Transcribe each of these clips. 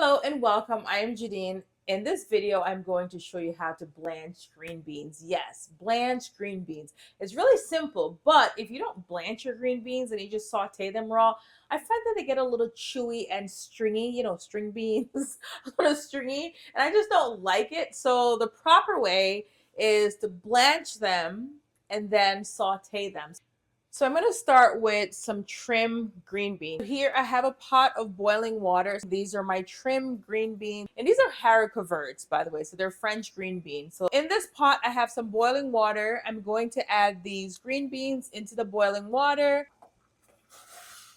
Hello and welcome. I am Jadine. In this video, I'm going to show you how to blanch green beans. Yes, blanch green beans. It's really simple, but if you don't blanch your green beans and you just saute them raw, I find that they get a little chewy and stringy, string beans, a little stringy, and I just don't like it. So the proper way is to blanch them and then saute them. So I'm going to start with some trim green beans. Here I have a pot of boiling water. These are my trim green beans. And these are haricot verts, by the way. So they're French green beans. So in this pot, I have some boiling water. I'm going to add these green beans into the boiling water.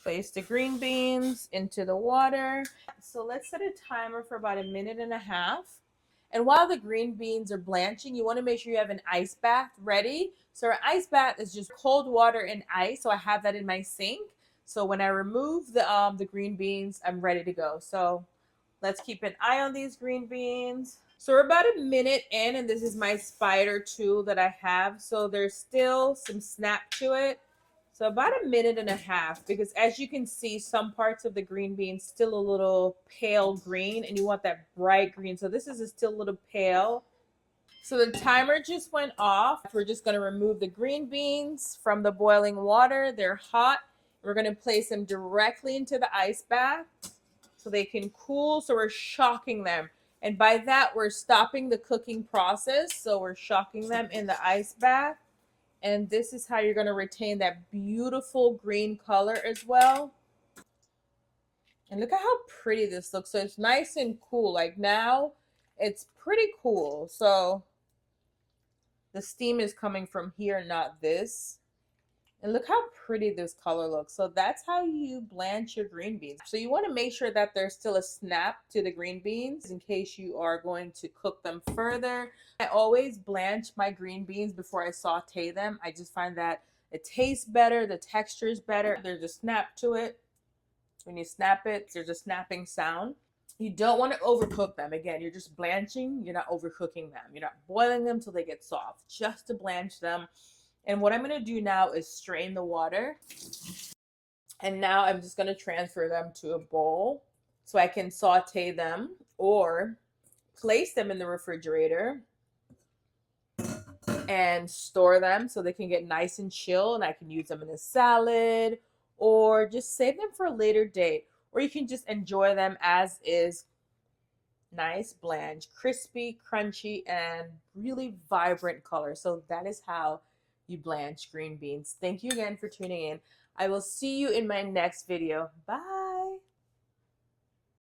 Place the green beans into the water. So let's set a timer for about 1.5 minutes. And while the green beans are blanching, you want to make sure you have an ice bath ready. So our ice bath is just cold water and ice. So I have that in my sink. So when I remove the green beans, I'm ready to go. So let's keep an eye on these green beans. So we're about 1 minute in, and this is my spider tool that I have. So there's still some snap to it. So about 1.5 minutes, because as you can see, some parts of the green bean still a little pale green, and you want that bright green. So this is still a little pale. So the timer just went off. We're just going to remove the green beans from the boiling water. They're hot. We're going to place them directly into the ice bath so they can cool. So we're shocking them. And by that, we're stopping the cooking process. So we're shocking them in the ice bath. And this is how you're going to retain that beautiful green color as well. And look at how pretty this looks. So it's nice and cool. Like now, it's pretty cool. So the steam is coming from here, not this. And look how pretty this color looks. So that's how you blanch your green beans. So you want to make sure that there's still a snap to the green beans in case you are going to cook them further. I always blanch my green beans before I saute them. I just find that it tastes better, the texture is better. There's a snap to it. When you snap it, there's a snapping sound. You don't want to overcook them. Again, you're just blanching. You're not overcooking them. You're not boiling them till they get soft, just to blanch them. And what I'm going to do now is strain the water. And now I'm just going to transfer them to a bowl so I can saute them or place them in the refrigerator and store them so they can get nice and chill, and I can use them in a salad or just save them for a later date. Or you can just enjoy them as is. Nice, blanch, crispy, crunchy, and really vibrant color. So that is how you blanch green beans. Thank you again for tuning in. I will see you in my next video. Bye.